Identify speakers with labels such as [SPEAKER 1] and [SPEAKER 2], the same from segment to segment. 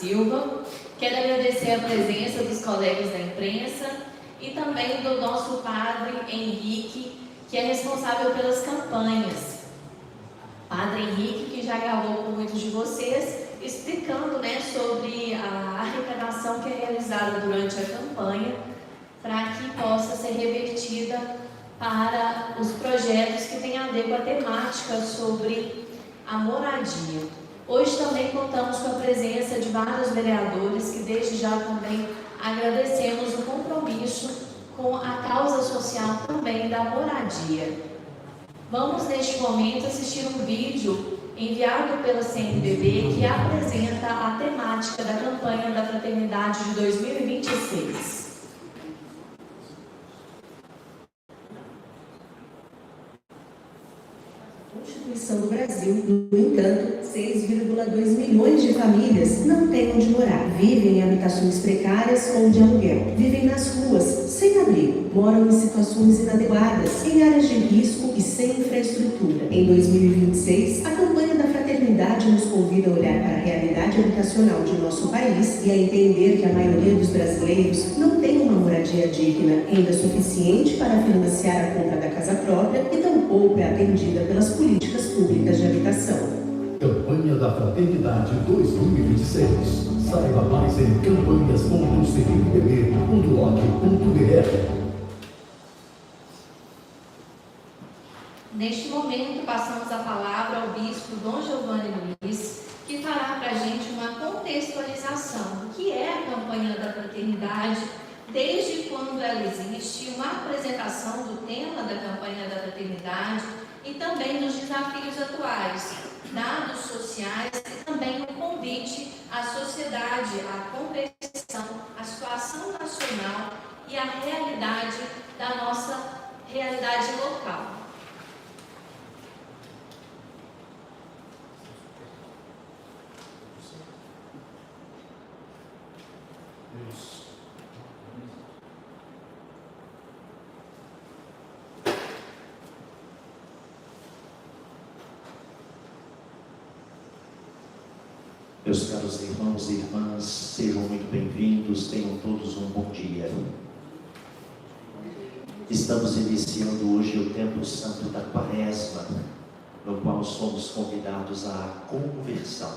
[SPEAKER 1] Silva. Quero agradecer a presença dos colegas da imprensa e também do nosso padre Henrique, que é responsável pelas campanhas. Padre Henrique, que já gravou com muitos de vocês, explicando, sobre a arrecadação que é realizada durante a campanha, para que possa ser revertida para os projetos que têm a ver com a temática sobre a moradia. Hoje também contamos com a presença de vários vereadores que desde já também agradecemos o compromisso com a causa social também da moradia. Vamos neste momento assistir um vídeo enviado pela CNBB que apresenta a temática da campanha da Fraternidade de 2026.
[SPEAKER 2] Constituição do Brasil, no entanto, 6,2 milhões de famílias não têm onde morar. Vivem em habitações precárias ou de aluguel. Vivem nas ruas, sem abrigo. Moram em situações inadequadas, em áreas de risco e sem infraestrutura. Em 2026, a campanha da Fraternidade nos convida a olhar para a realidade habitacional de nosso país e a entender que a maioria dos brasileiros não tem uma moradia digna, ainda suficiente para financiar a compra da casa própria e tampouco é atendida pelas políticas públicas de habitação.
[SPEAKER 3] Campanha da Fraternidade 2026. Saiba mais em campanhas.cnbb.org.br.
[SPEAKER 1] Neste momento, passamos a palavra ao bispo Dom Giovanni Luiz, que fará para a gente uma contextualização do que é a campanha da Fraternidade, desde quando ela existe, uma apresentação do tema da campanha da Fraternidade e também dos desafios atuais, dados sociais e também um convite à sociedade, à compreensão, à situação nacional e à realidade da nossa realidade local.
[SPEAKER 4] Meus caros irmãos e irmãs, sejam muito bem-vindos, tenham todos um bom dia. Estamos iniciando hoje o tempo santo da Quaresma, no qual somos convidados à conversão.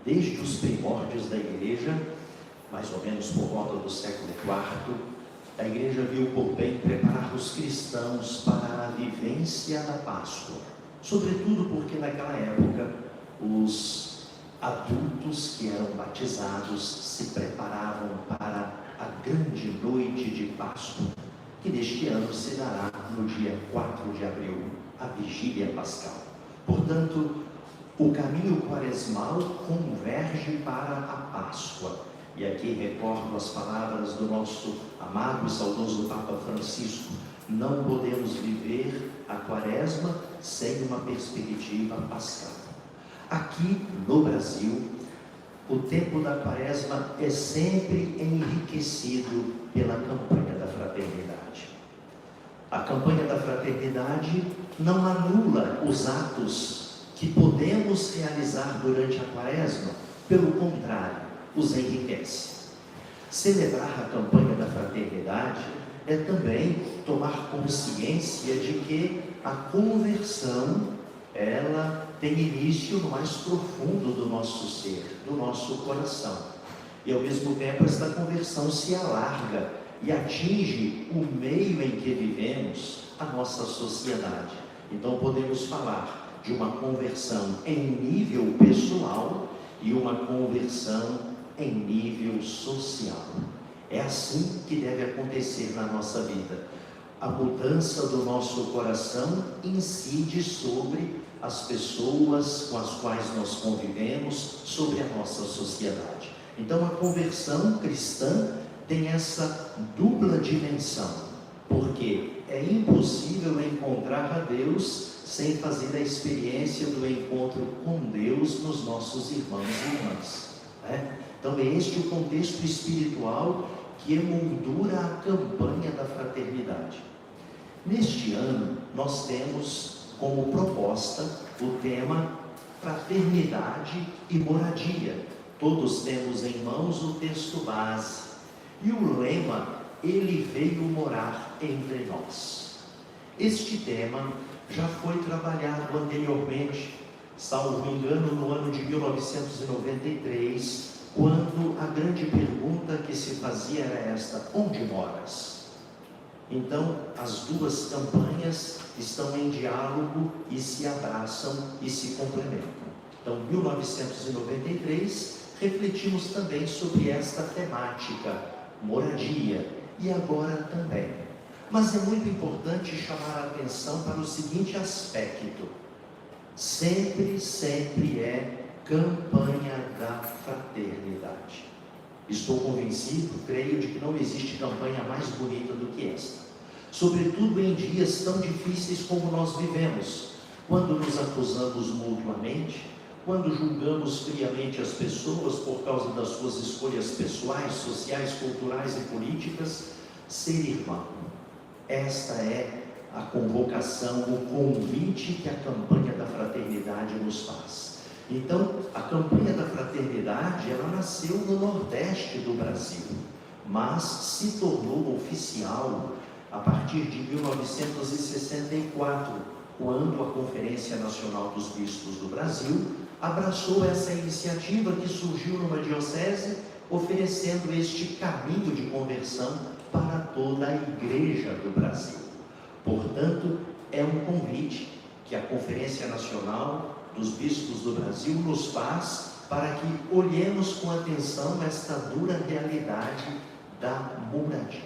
[SPEAKER 4] Desde os primórdios da Igreja, mais ou menos por volta do século IV, a Igreja viu por bem preparar os cristãos para a vivência da Páscoa, sobretudo porque naquela época os adultos que eram batizados se preparavam para a grande noite de Páscoa, que neste ano se dará no dia 4 de abril, a vigília pascal. Portanto, o caminho quaresmal converge para a Páscoa. E aqui recordo as palavras do nosso amado e saudoso Papa Francisco: não podemos viver a Quaresma sem uma perspectiva pascal. Aqui no Brasil, o tempo da Quaresma é sempre enriquecido pela campanha da Fraternidade. A campanha da Fraternidade não anula os atos que podemos realizar durante a Quaresma, pelo contrário, os enriquece. Celebrar a campanha da Fraternidade é também tomar consciência de que a conversão, ela tem início no mais profundo do nosso ser, do nosso coração. E ao mesmo tempo esta conversão se alarga e atinge o meio em que vivemos, a nossa sociedade. Então podemos falar de uma conversão em nível pessoal e uma conversão em nível social. É assim que deve acontecer na nossa vida. A mudança do nosso coração incide sobre as pessoas com as quais nós convivemos, sobre a nossa sociedade. Então a conversão cristã tem essa dupla dimensão, porque é impossível encontrar a Deus sem fazer a experiência do encontro com Deus nos nossos irmãos e irmãs, né? Então é este o contexto espiritual que emoldura a campanha da Fraternidade. Neste ano nós temos como proposta o tema Fraternidade e Moradia, Todos temos em mãos o texto base e o lema: Ele veio morar entre nós. Este tema já foi trabalhado anteriormente, salvo engano, no ano de 1993, quando a grande pergunta que se fazia era esta: onde moras? Então, as duas campanhas estão em diálogo e se abraçam e se complementam. Então, em 1993, refletimos também sobre esta temática, moradia, e agora também. Mas é muito importante chamar a atenção para o seguinte aspecto: sempre é campanha da fraternidade. Estou convencido, creio, de que não existe campanha mais bonita do que esta. Sobretudo em dias tão difíceis como nós vivemos, quando nos acusamos mutuamente, quando julgamos friamente as pessoas por causa das suas escolhas pessoais, sociais, culturais e políticas. Ser irmão, esta é a convocação, o convite que a campanha da fraternidade nos faz. Então, a campanha da fraternidade, ela nasceu no Nordeste do Brasil, mas se tornou oficial a partir de 1964, quando a Conferência Nacional dos Bispos do Brasil abraçou essa iniciativa que surgiu numa diocese, oferecendo este caminho de conversão para toda a Igreja do Brasil. Portanto, é um convite que a Conferência Nacional dos Bispos do Brasil nos faz para que olhemos com atenção esta dura realidade da moradia.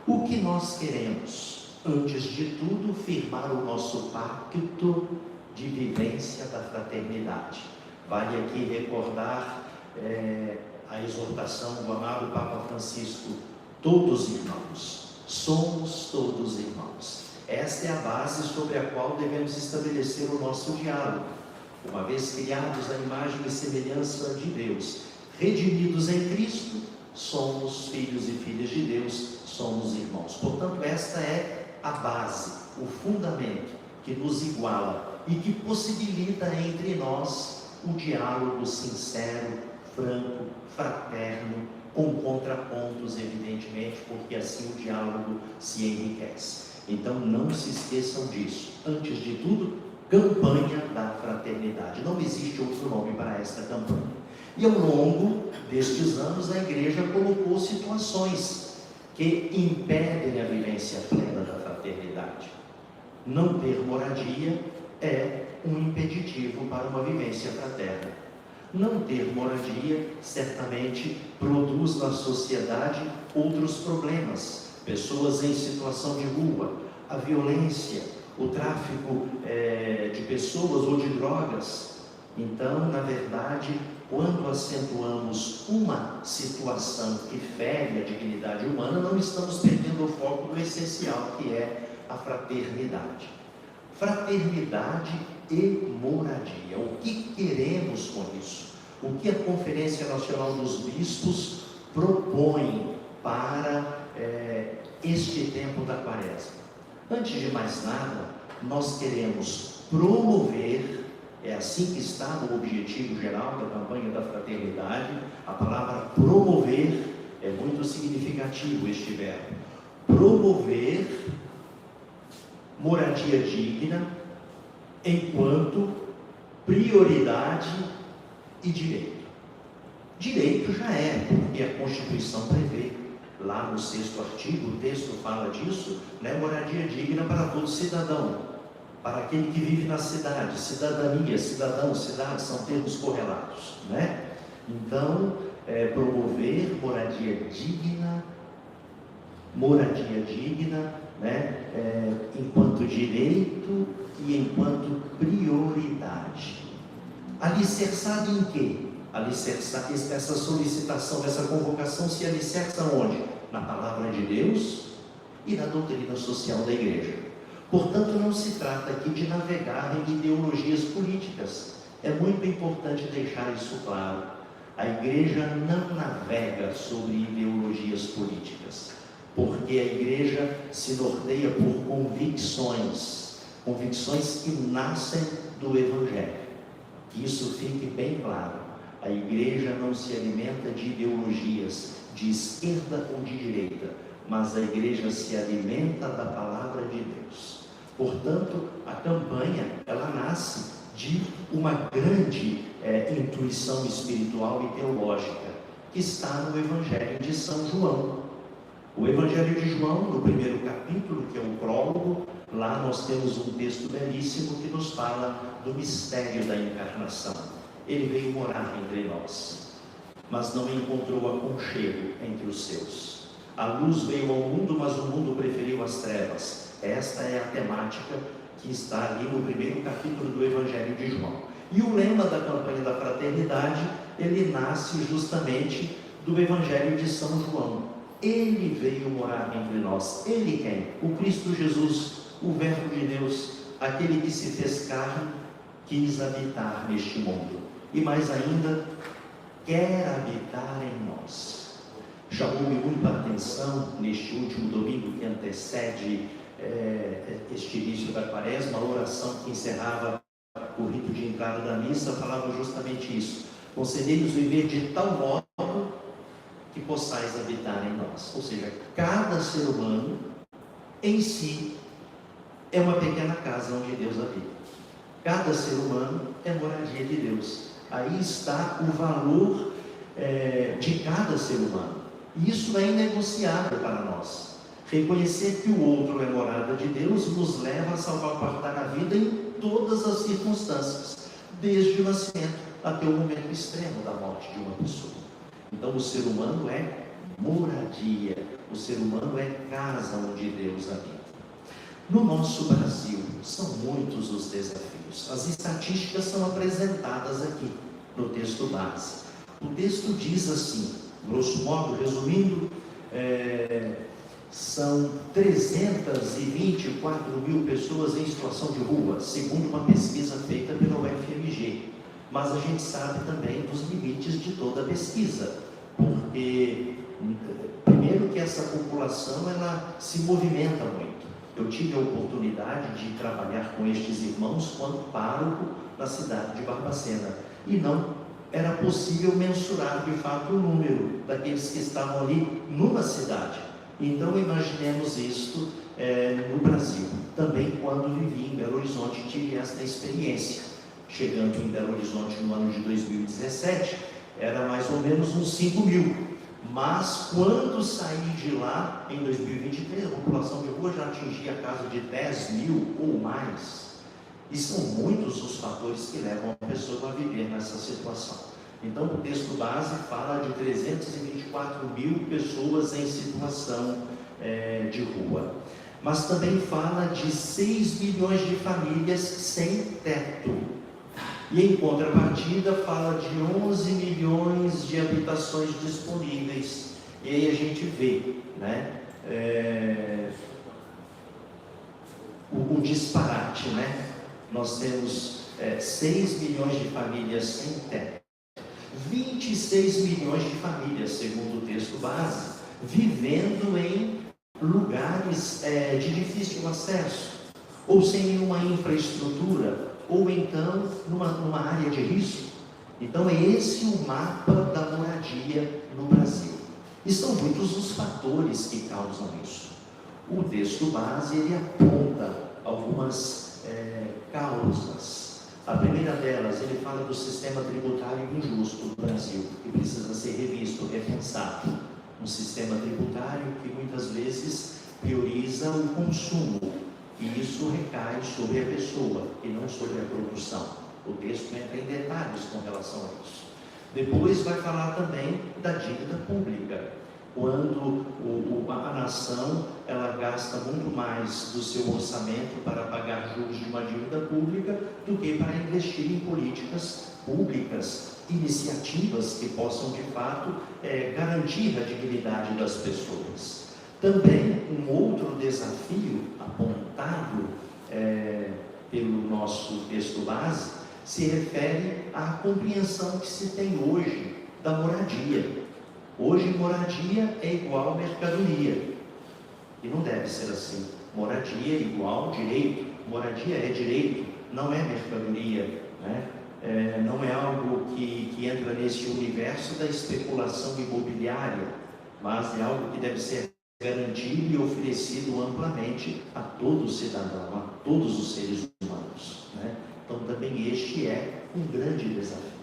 [SPEAKER 4] O que nós queremos? Antes de tudo, firmar o nosso pacto de vivência da fraternidade. Vale aqui recordar a exortação do amado Papa Francisco: todos irmãos, somos todos irmãos. Esta é a base sobre a qual devemos estabelecer o nosso diálogo. Uma vez criados à imagem e semelhança de Deus, redimidos em Cristo, somos filhos e filhas de Deus, somos irmãos. Portanto, esta é a base, o fundamento que nos iguala e que possibilita entre nós o diálogo sincero, franco, fraterno, com contrapontos, evidentemente, porque assim o diálogo se enriquece. Então, não se esqueçam disso. Antes de tudo, campanha da fraternidade. Não existe outro nome para esta campanha. E ao longo destes anos, a Igreja colocou situações que impedem a vivência plena da fraternidade. Não ter moradia é um impeditivo para uma vivência fraterna. Não ter moradia, certamente, produz na sociedade outros problemas. Pessoas em situação de rua, a violência, o tráfico de pessoas ou de drogas. Então, na verdade, quando acentuamos uma situação que fere a dignidade humana, não estamos perdendo o foco do essencial, que é a fraternidade. Fraternidade e moradia. O que queremos com isso? O que a Conferência Nacional dos Bispos propõe para este tempo da Quaresma? Antes de mais nada, nós queremos promover, é assim que está no objetivo geral da campanha da fraternidade. A palavra promover é muito significativo, este verbo. Promover moradia digna enquanto prioridade e direito. Direito já é, porque a Constituição prevê. Lá no 6º artigo, o texto fala disso, né? Moradia digna para todo cidadão, para aquele que vive na cidade. Cidadania, cidadão, cidade, são termos correlatos, né? Então, promover moradia digna, né? Enquanto direito e enquanto prioridade. Alicerçado em quê? Essa solicitação, essa convocação se alicerça onde? Na palavra de Deus e na doutrina social da Igreja. Portanto, não se trata aqui de navegar em ideologias políticas. É muito importante deixar isso claro. A Igreja não navega sobre ideologias políticas, porque a Igreja se norteia por convicções que nascem do Evangelho. Que isso fique bem claro. A A igreja não se alimenta de ideologias de esquerda ou de direita, mas a igreja se alimenta da palavra de Deus. Portanto, a campanha, ela nasce de uma grande intuição espiritual e teológica, que está no Evangelho de São João. O Evangelho de João, no primeiro capítulo, que é o prólogo, lá nós temos um texto belíssimo que nos fala do mistério da encarnação. Ele veio morar entre nós, mas não encontrou aconchego entre os seus. A luz veio ao mundo, mas o mundo preferiu as trevas. Esta é a temática que está ali no primeiro capítulo do Evangelho de João. E o lema da campanha da fraternidade, ele nasce justamente do Evangelho de São João. Ele veio morar entre nós. Ele quem? O Cristo Jesus, o Verbo de Deus, aquele que se fez carne, quis habitar neste mundo. E mais ainda, quer habitar em nós. Chamou-me muita atenção neste último domingo que antecede este início da quaresma, a oração que encerrava o rito de entrada da missa falava justamente isso: concedei-nos viver de tal modo que possais habitar em nós. Ou seja, cada ser humano em si é uma pequena casa onde Deus habita. Cada ser humano é moradia de Deus. Aí está o valor de cada ser humano. E isso é inegociável para nós. Reconhecer que o outro é morada de Deus nos leva a salvaguardar a vida em todas as circunstâncias, desde o nascimento até o momento extremo da morte de uma pessoa. Então o ser humano é moradia, o ser humano é casa onde Deus habita. No nosso Brasil, são muitos os desafios. As estatísticas são apresentadas aqui no texto base. O texto diz assim, grosso modo, resumindo, são 324 mil pessoas em situação de rua, segundo uma pesquisa feita pela UFMG. Mas a gente sabe também dos limites de toda a pesquisa, porque, primeiro, que essa população ela se movimenta muito. Eu tive a oportunidade de trabalhar com estes irmãos quando pároco na cidade de Barbacena, e não era possível mensurar de fato o número daqueles que estavam ali numa cidade. Então imaginemos isto no Brasil. Também quando vivi em Belo Horizonte tive esta experiência. Chegando em Belo Horizonte no ano de 2017, era mais ou menos uns 5 mil. Mas quando saí de lá, em 2023, a população de rua já atingia a casa de 10 mil ou mais. E são muitos os fatores que levam a pessoa a viver nessa situação. Então o texto base fala de 324 mil pessoas em situação de rua. Mas também fala de 6 milhões de famílias sem teto. E em contrapartida fala de 11 milhões de habitações disponíveis. E aí a gente vê, né, o disparate, né? Nós temos 6 milhões de famílias sem teto, 26 milhões de famílias, segundo o texto base, vivendo em lugares de difícil acesso, ou sem nenhuma infraestrutura, ou então numa área de risco. Então é esse o mapa da moradia no Brasil. E são muitos os fatores que causam isso. O texto base ele aponta algumas causas. A primeira delas, ele fala do sistema tributário injusto do Brasil, que precisa ser revisto, repensado. Um sistema tributário que muitas vezes prioriza o consumo, e isso recai sobre a pessoa e não sobre a produção. O texto entra em detalhes com relação a isso. Depois vai falar também da dívida pública, quando a nação ela gasta muito mais do seu orçamento para pagar juros de uma dívida pública do que para investir em políticas públicas, iniciativas que possam de fato garantir a dignidade das pessoas. Também um outro desafio apontado pelo nosso texto base se refere à compreensão que se tem hoje da moradia. Hoje moradia é igual mercadoria, e não deve ser assim. Moradia é igual direito, moradia é direito, não é mercadoria, né? não é algo que entra nesse universo da especulação imobiliária, mas é algo que deve ser garantido e oferecido amplamente a todo cidadão, a todos os seres humanos, né? Então também este é um grande desafio.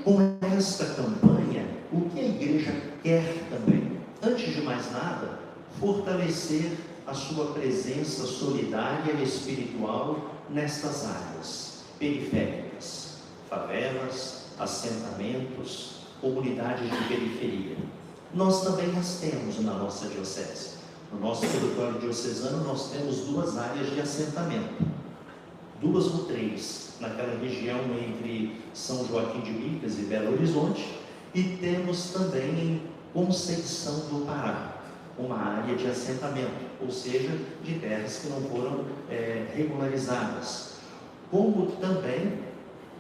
[SPEAKER 4] Com esta campanha, o que a igreja quer também? Antes de mais nada, fortalecer a sua presença solidária e espiritual nestas áreas periféricas, favelas, assentamentos, comunidades de periferia. Nós também as temos na nossa diocese. No nosso território diocesano nós temos 2 áreas de assentamento, 2 ou 3, naquela região entre São Joaquim de Minas e Belo Horizonte, e temos também em Conceição do Pará, uma área de assentamento, ou seja, de terras que não foram regularizadas. Como também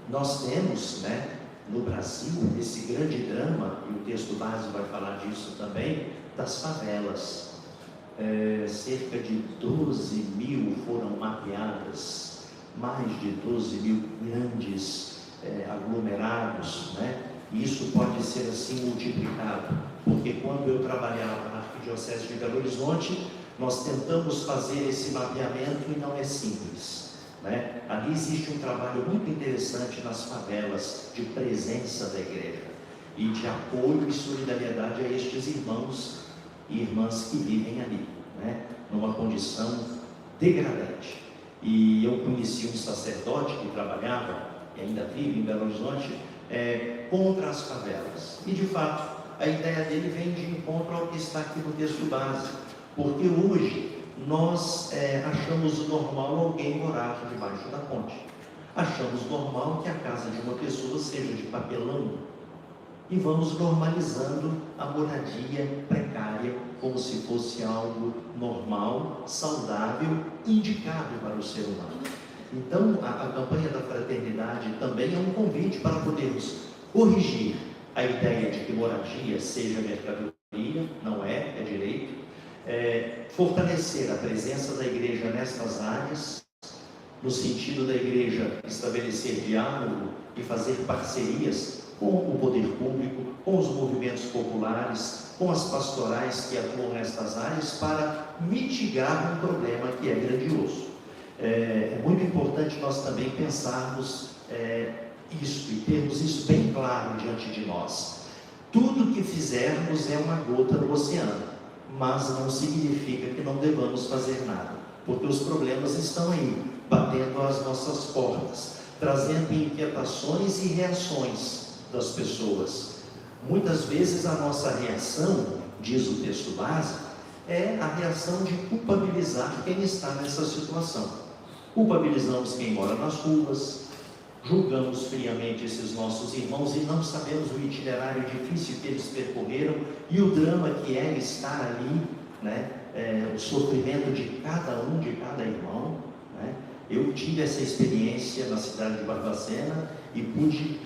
[SPEAKER 4] nós temos, né, no Brasil, esse grande drama, e o texto base vai falar disso também, das favelas. Cerca de 12.000 foram mapeadas, mais de 12.000 grandes aglomerados, né? E isso pode ser assim multiplicado, porque quando eu trabalhava na Arquidiocese de Belo Horizonte, nós tentamos fazer esse mapeamento e não é simples, né? Ali existe um trabalho muito interessante nas favelas, de presença da igreja e de apoio e solidariedade a estes irmãos e irmãs que vivem ali, né? Numa condição degradante. E eu conheci um sacerdote que trabalhava, e ainda vive em Belo Horizonte, contra as favelas. E de fato, a ideia dele vem de encontro ao que está aqui no texto base, porque hoje nós achamos normal alguém morar debaixo da ponte. Achamos normal que a casa de uma pessoa seja de papelão e vamos normalizando a moradia precária como se fosse algo normal, saudável, indicado para o ser humano. Então, a campanha da fraternidade também é um convite para podermos corrigir a ideia de que moradia seja mercadoria, não é direito, fortalecer a presença da igreja nestas áreas, no sentido da igreja estabelecer diálogo e fazer parcerias com o poder público, com os movimentos populares, com as pastorais que atuam nestas áreas para mitigar um problema que é grandioso. É muito importante nós também pensarmos isso e termos isso bem claro diante de nós. Tudo que fizermos é uma gota no oceano, mas não significa que não devamos fazer nada, porque os problemas estão aí, batendo às nossas portas, trazendo inquietações e reações das pessoas. Muitas vezes a nossa reação, diz o texto base, é a reação de culpabilizar quem está nessa situação. Culpabilizamos quem mora nas ruas, julgamos friamente esses nossos irmãos e não sabemos o itinerário difícil que eles percorreram e o drama que é estar ali, né? O sofrimento de cada um, de cada irmão, né? Eu tive essa experiência na cidade de Barbacena e pude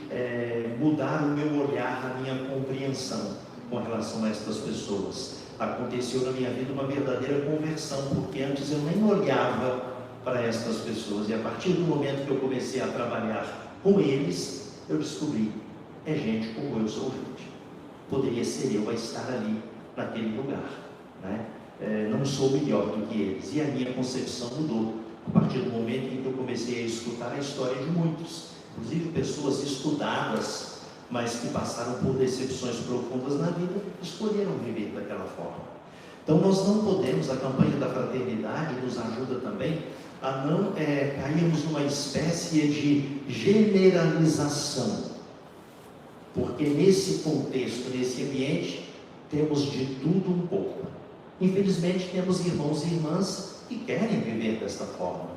[SPEAKER 4] mudar o meu olhar, a minha compreensão com relação a estas pessoas. Aconteceu na minha vida uma verdadeira conversão, porque antes eu nem olhava para estas pessoas, e a partir do momento que eu comecei a trabalhar com eles, eu descobri, é gente como eu sou gente. Poderia ser eu a estar ali, naquele lugar, né? Não sou melhor do que eles, e a minha concepção mudou, a partir do momento em que eu comecei a escutar a história de muitos, inclusive pessoas estudadas, mas que passaram por decepções profundas na vida, escolheram viver daquela forma. Então nós não podemos, a campanha da fraternidade nos ajuda também a não cairmos numa espécie de generalização, porque nesse contexto, nesse ambiente, temos de tudo um pouco. Infelizmente temos irmãos e irmãs que querem viver desta forma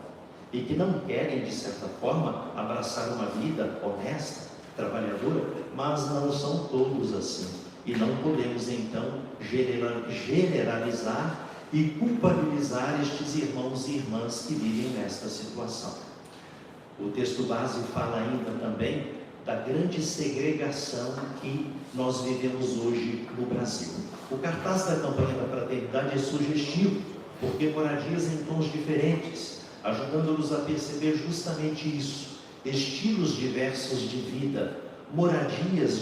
[SPEAKER 4] e que não querem, de certa forma, abraçar uma vida honesta, trabalhadora, mas não são todos assim. E não podemos então generalizar e culpabilizar estes irmãos e irmãs que vivem nesta situação. O texto base fala ainda também da grande segregação que nós vivemos hoje no Brasil. O cartaz da campanha da fraternidade é sugestivo, porque moradias em tons diferentes, ajudando-nos a perceber justamente isso, estilos diversos de vida, moradias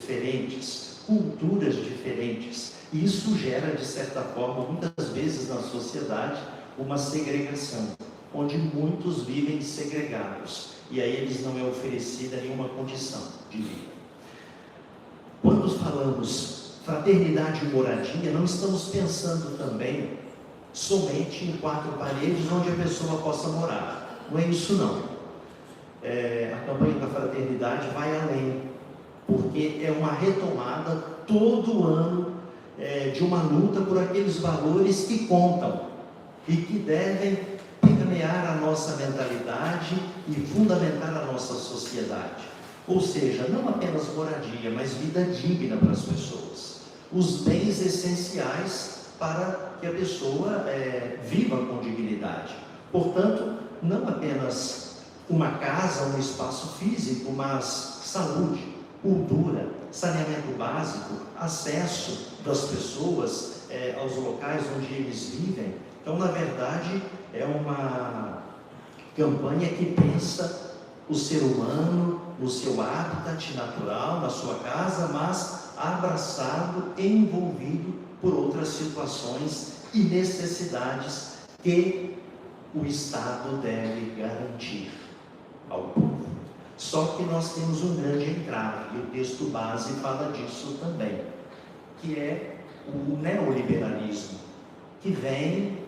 [SPEAKER 4] diferentes, culturas diferentes. E isso gera, de certa forma, muitas vezes na sociedade, uma segregação, onde muitos vivem segregados, e a eles não é oferecida nenhuma condição de vida. Quando falamos fraternidade e moradia, não estamos pensando também somente em 4 paredes onde a pessoa possa morar. Não é isso não. A campanha da fraternidade vai além, porque é uma retomada todo ano de uma luta por aqueles valores que contam e que devem permear a nossa mentalidade e fundamentar a nossa sociedade. Ou seja, não apenas moradia, mas vida digna para as pessoas. Os bens essenciais para que a pessoa viva com dignidade. Portanto, não apenas uma casa, um espaço físico, mas saúde, cultura, saneamento básico, acesso das pessoas aos locais onde eles vivem. Então, na verdade, é uma campanha que pensa o ser humano no seu habitat natural, na sua casa, mas abraçado e envolvido por outras situações e necessidades que o Estado deve garantir ao povo. Só que nós temos um grande entrave, e o texto base fala disso também, que é o neoliberalismo, que vem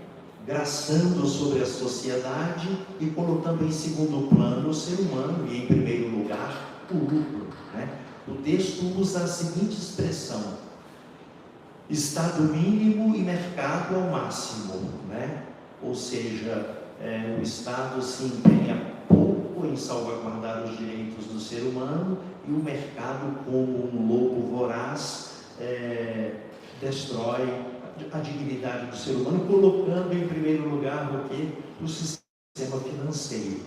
[SPEAKER 4] graçando sobre a sociedade e colocando em segundo plano o ser humano e, em primeiro lugar, o lucro, né? O texto usa a seguinte expressão: Estado mínimo e mercado ao máximo, né? Ou seja, o Estado se empenha pouco em salvaguardar os direitos do ser humano e o mercado, como um lobo voraz, destrói a dignidade do ser humano, colocando em primeiro lugar o sistema financeiro,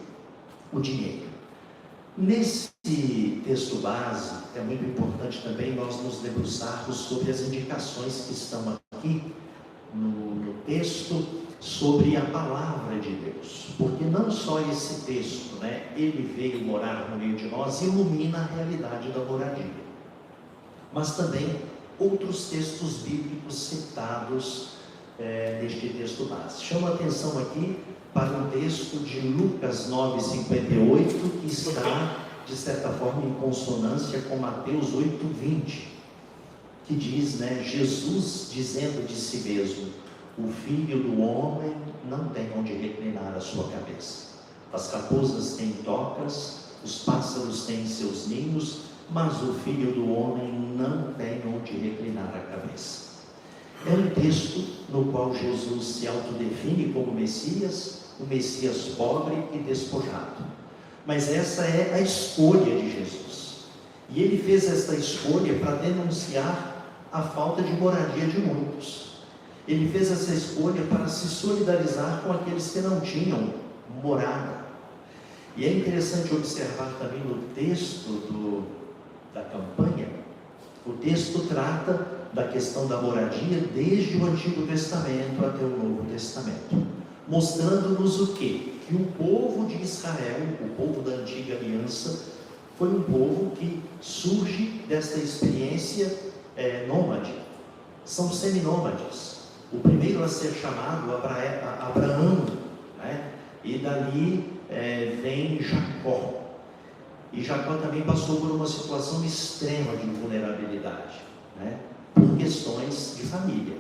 [SPEAKER 4] o dinheiro. Nesse texto base, é muito importante também nós nos debruçarmos sobre as indicações que estão aqui no texto, sobre a palavra de Deus, porque não só esse texto, né, ele veio morar no meio de nós, ilumina a realidade da moradia, mas também outros textos bíblicos citados neste texto base. Chamo a atenção aqui para um texto de Lucas 9:58, que está, de certa forma, em consonância com Mateus 8:20, que diz, né, Jesus dizendo de si mesmo: o Filho do Homem não tem onde reclinar a sua cabeça. As raposas têm tocas, os pássaros têm seus ninhos, mas o Filho do Homem não tem onde reclinar a cabeça. É um texto no qual Jesus se autodefine como Messias, o Messias pobre e despojado. Mas essa é a escolha de Jesus. E ele fez esta escolha para denunciar a falta de moradia de muitos. Ele fez essa escolha para se solidarizar com aqueles que não tinham morada. E é interessante observar também no texto da campanha, o texto trata da questão da moradia desde o Antigo Testamento até o Novo Testamento, mostrando-nos o quê? Que o povo de Israel, o povo da antiga aliança, foi um povo que surge desta experiência nômade. São seminômades. O primeiro a ser chamado Abraão, né? E dali vem Jacó. E Jacó também passou por uma situação extrema de vulnerabilidade, né? Por questões de família,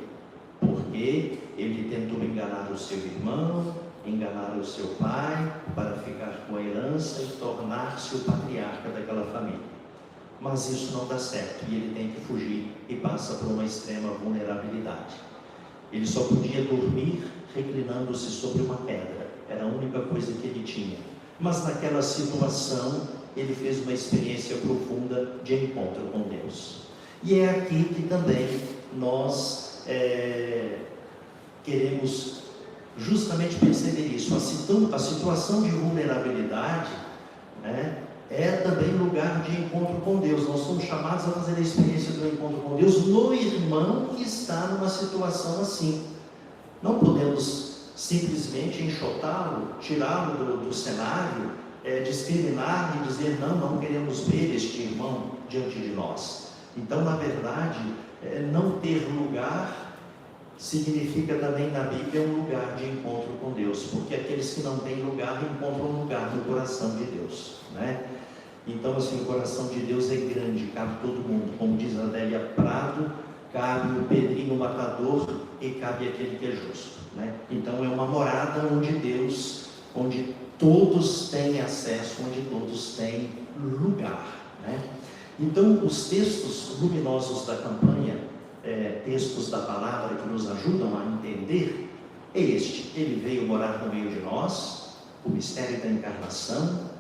[SPEAKER 4] porque ele tentou enganar o seu irmão, enganar o seu pai, para ficar com a herança e tornar-se o patriarca daquela família. Mas isso não dá certo, e ele tem que fugir e passa por uma extrema vulnerabilidade. Ele só podia dormir reclinando-se sobre uma pedra, era a única coisa que ele tinha. Mas naquela situação, ele fez uma experiência profunda de encontro com Deus. E é aqui que também nós queremos justamente perceber isso. A situação de vulnerabilidade, né, é também lugar de encontro com Deus. Nós somos chamados a fazer a experiência do encontro com Deus no irmão que está numa situação assim. Não podemos simplesmente enxotá-lo, tirá-lo do cenário, discriminar e dizer não queremos ver este irmão diante de nós. Então, na verdade, não ter lugar significa também na Bíblia um lugar de encontro com Deus, porque aqueles que não têm lugar encontram um lugar no coração de Deus, né? Então, assim, o coração de Deus é grande, cabe todo mundo, como diz a Adélia Prado, cabe o Pedrinho Matador e cabe aquele que é justo, né? Então é uma morada onde todos têm acesso, onde todos têm lugar, né? Então, os textos luminosos da campanha, textos da palavra que nos ajudam a entender, é este: ele veio morar no meio de nós, o mistério da encarnação,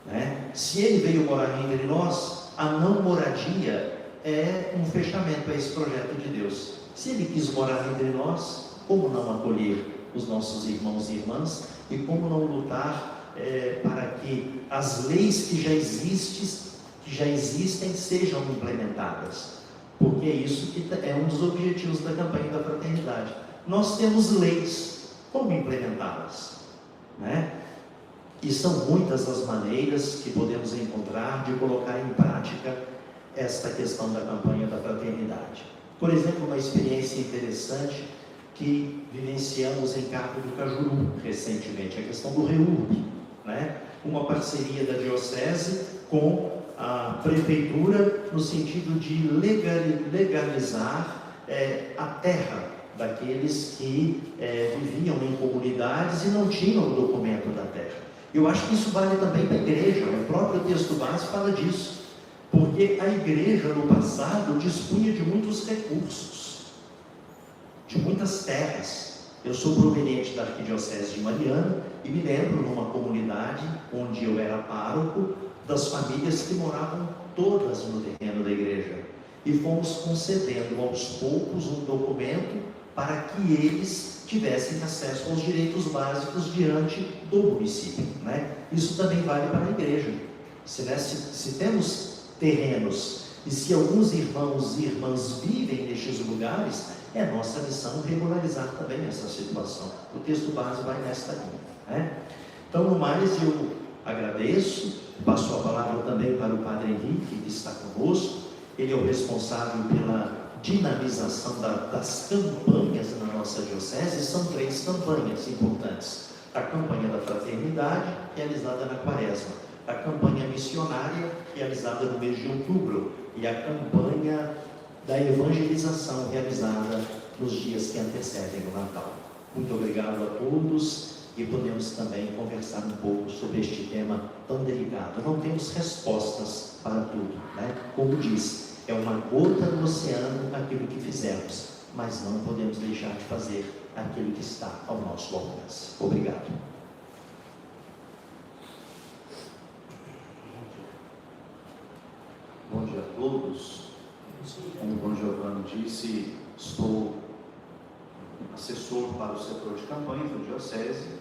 [SPEAKER 4] né? Se ele veio morar entre nós, a não moradia é um fechamento a esse projeto de Deus. Se ele quis morar entre nós, como não acolher os nossos irmãos e irmãs, e como não lutar para que as leis que já existem sejam implementadas? Porque é isso que é um dos objetivos da campanha da fraternidade. Nós temos leis, como implementá-las, né? E são muitas as maneiras que podemos encontrar de colocar em prática esta questão da campanha da fraternidade. Por exemplo, uma experiência interessante que vivenciamos em Cabo do Cajuru recentemente, a questão do REURB, né? Uma parceria da diocese com a prefeitura no sentido de legalizar a terra daqueles que viviam em comunidades e não tinham o documento da terra. Eu acho que isso vale também para a igreja. O próprio texto base fala disso, porque a igreja no passado dispunha de muitos recursos, de muitas terras. Eu sou proveniente da Arquidiocese de Mariana e me lembro numa comunidade onde eu era pároco, das famílias que moravam todas no terreno da igreja, e fomos concedendo aos poucos um documento para que eles tivessem acesso aos direitos básicos diante do município, né? Isso também vale para a igreja. Se temos terrenos e se alguns irmãos e irmãs vivem nestes lugares, é nossa missão regularizar também essa situação. O texto base vai nesta linha, né? Então, no mais, eu agradeço, passo a palavra também para o Padre Henrique, que está conosco. Ele é o responsável pela dinamização das campanhas na nossa diocese. São 3 campanhas importantes: a campanha da fraternidade, realizada na Quaresma, a campanha missionária, realizada no mês de outubro, e a campanha da evangelização, realizada nos dias que antecedem o Natal. Muito obrigado a todos, e podemos também conversar um pouco sobre este tema tão delicado. Não temos respostas para tudo, né? Como diz, é uma gota no oceano aquilo que fizemos, mas não podemos deixar de fazer aquilo que está ao nosso alcance. Obrigado.
[SPEAKER 5] Bom dia a todos. Como o Dom Giovanni disse, sou assessor para o setor de campanhas da diocese,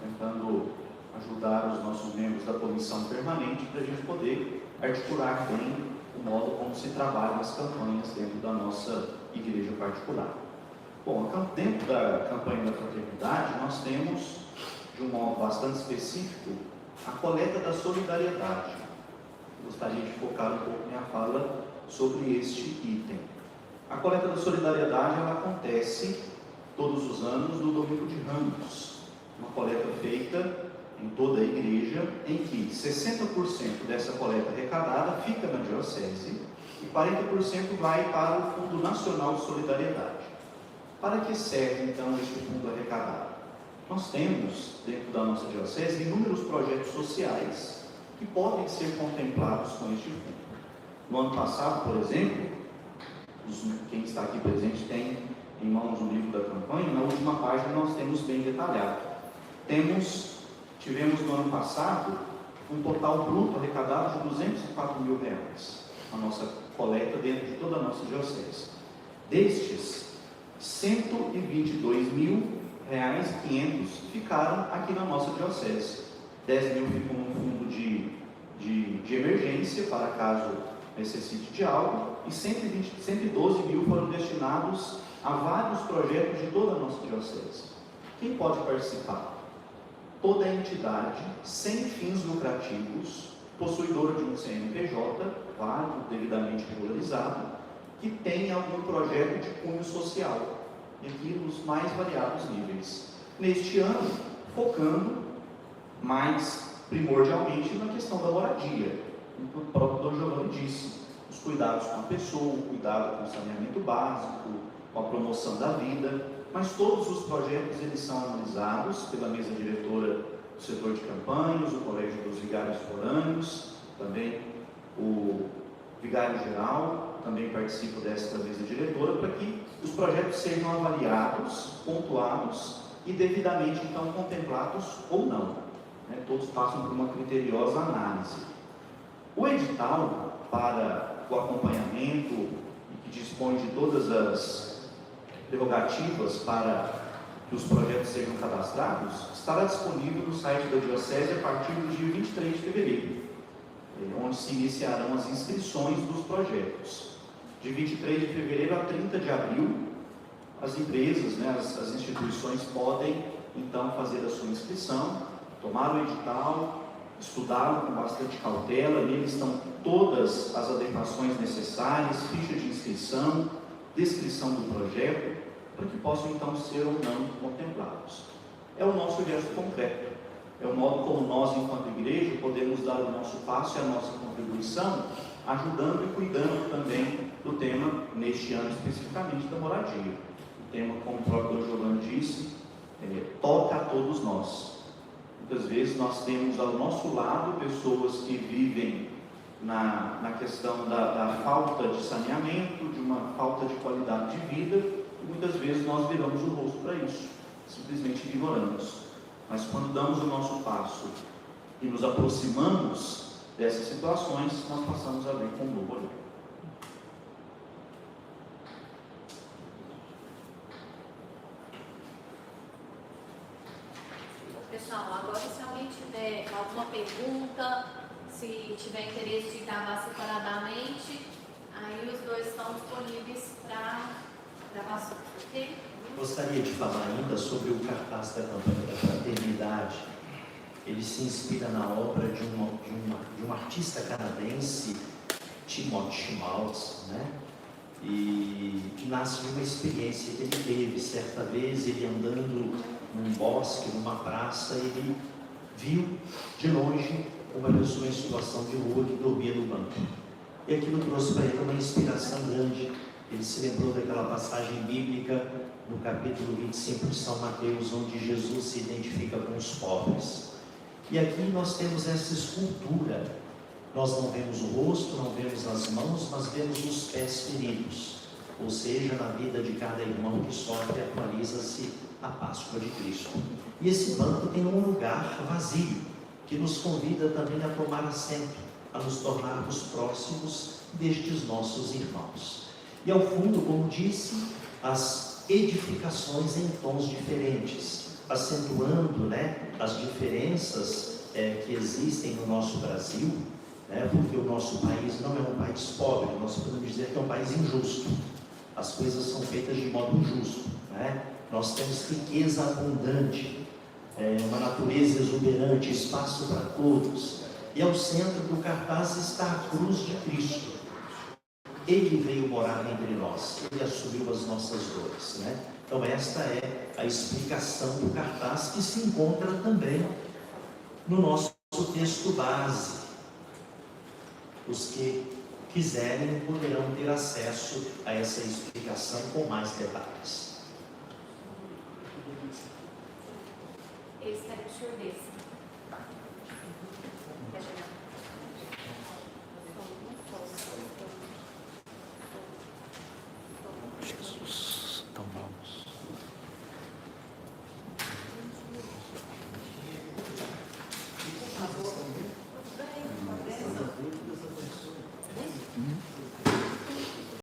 [SPEAKER 5] tentando ajudar os nossos membros da comissão permanente para a gente poder articular bem o modo como se trabalham as campanhas dentro da nossa igreja particular. Bom, dentro da campanha da fraternidade, nós temos, de um modo bastante específico, a coleta da solidariedade. Eu gostaria de focar um pouco minha fala sobre este item. A coleta da solidariedade, ela acontece todos os anos no Domingo de Ramos, uma coleta feita em toda a igreja, em que 60% dessa coleta arrecadada fica na diocese e 40% vai para o Fundo Nacional de Solidariedade. Para que serve então este fundo arrecadado? Nós temos dentro da nossa diocese inúmeros projetos sociais que podem ser contemplados com este fundo. No ano passado, por exemplo, quem está aqui presente tem em mãos o livro da campanha. Na última página nós temos bem detalhado. Tivemos no ano passado um total bruto arrecadado de R$204 mil, a nossa coleta dentro de toda a nossa diocese. Destes, R$122.500 ficaram aqui na nossa diocese. 10 mil ficam no fundo de emergência, para caso necessite de algo, e 112 mil foram destinados a vários projetos de toda a nossa diocese. Quem pode participar? toda entidade sem fins lucrativos, possuidora de um CNPJ, válido, devidamente regularizado, que tenha algum projeto de cunho social, e aqui nos mais variados níveis. Neste ano, focando mais primordialmente na questão da moradia, como o próprio Dom Giovanni disse, os cuidados com a pessoa, o cuidado com o saneamento básico, com a promoção da vida, mas todos os projetos eles são analisados pela mesa diretora do setor de campanhas, o Colégio dos Vigários Forâneos, também o Vigário-Geral, também participo desta mesa diretora, para que os projetos sejam avaliados, pontuados e devidamente então contemplados ou não. Todos passam por uma criteriosa análise. O edital para o acompanhamento, que dispõe de todas as prerrogativas para que os projetos sejam cadastrados, estará disponível no site da Diocese a partir do dia 23 de fevereiro, onde se iniciarão as inscrições dos projetos. De 23 de fevereiro a 30 de abril, as empresas, as instituições podem então fazer a sua inscrição, tomar o edital, estudá-lo com bastante cautela. Nele estão todas as adequações necessárias, ficha de inscrição, descrição do projeto, para que possam então ser ou não contemplados. É o nosso gesto concreto, é o modo como nós, enquanto igreja, podemos dar o nosso passo e a nossa contribuição, ajudando e cuidando também do tema, neste ano especificamente, da moradia. O tema, como o próprio Dom Giovanni disse, toca a todos nós. Muitas vezes nós temos ao nosso lado pessoas que vivem na questão da falta de saneamento, de uma falta de qualidade de vida, e muitas vezes nós viramos o rosto para isso, simplesmente ignoramos. Mas quando damos o nosso passo e nos aproximamos dessas situações, nós passamos a ver com um novo olhar.
[SPEAKER 6] Pessoal, agora se alguém tiver alguma pergunta, se tiver interesse de gravar separadamente, aí os dois estão disponíveis para gravações, ok?
[SPEAKER 4] Gostaria de falar ainda sobre o cartaz da campanha da fraternidade. Ele se inspira na obra de um artista canadense, Timothy Schmaltz, e que nasce de uma experiência que ele teve. Certa vez, ele andando num bosque, numa praça, ele viu de longe uma pessoa em situação de rua que dormia no banco. E aquilo trouxe para ele uma inspiração grande. Ele se lembrou daquela passagem bíblica no capítulo 25 de São Mateus, onde Jesus se identifica com os pobres. E aqui nós temos essa escultura. Nós não vemos o rosto, não vemos as mãos, mas vemos os pés feridos. Ou seja, na vida de cada irmão que sofre, atualiza-se a Páscoa de Cristo. E esse banco tem um lugar vazio, que nos convida também a tomar assento, a nos tornarmos próximos destes nossos irmãos. E ao fundo, como disse, as edificações em tons diferentes, acentuando as diferenças que existem no nosso Brasil, porque o nosso país não é um país pobre, nós podemos dizer que é um país injusto. As coisas são feitas de modo injusto. Nós temos riqueza abundante, uma natureza exuberante, espaço para todos. E ao centro do cartaz está a cruz de Cristo. Ele veio morar entre nós, Ele assumiu as nossas dores. Então esta é a explicação do cartaz, que se encontra também no nosso texto base. Os que quiserem poderão ter acesso a essa explicação com mais detalhes.
[SPEAKER 6] Esse é o senhor desse.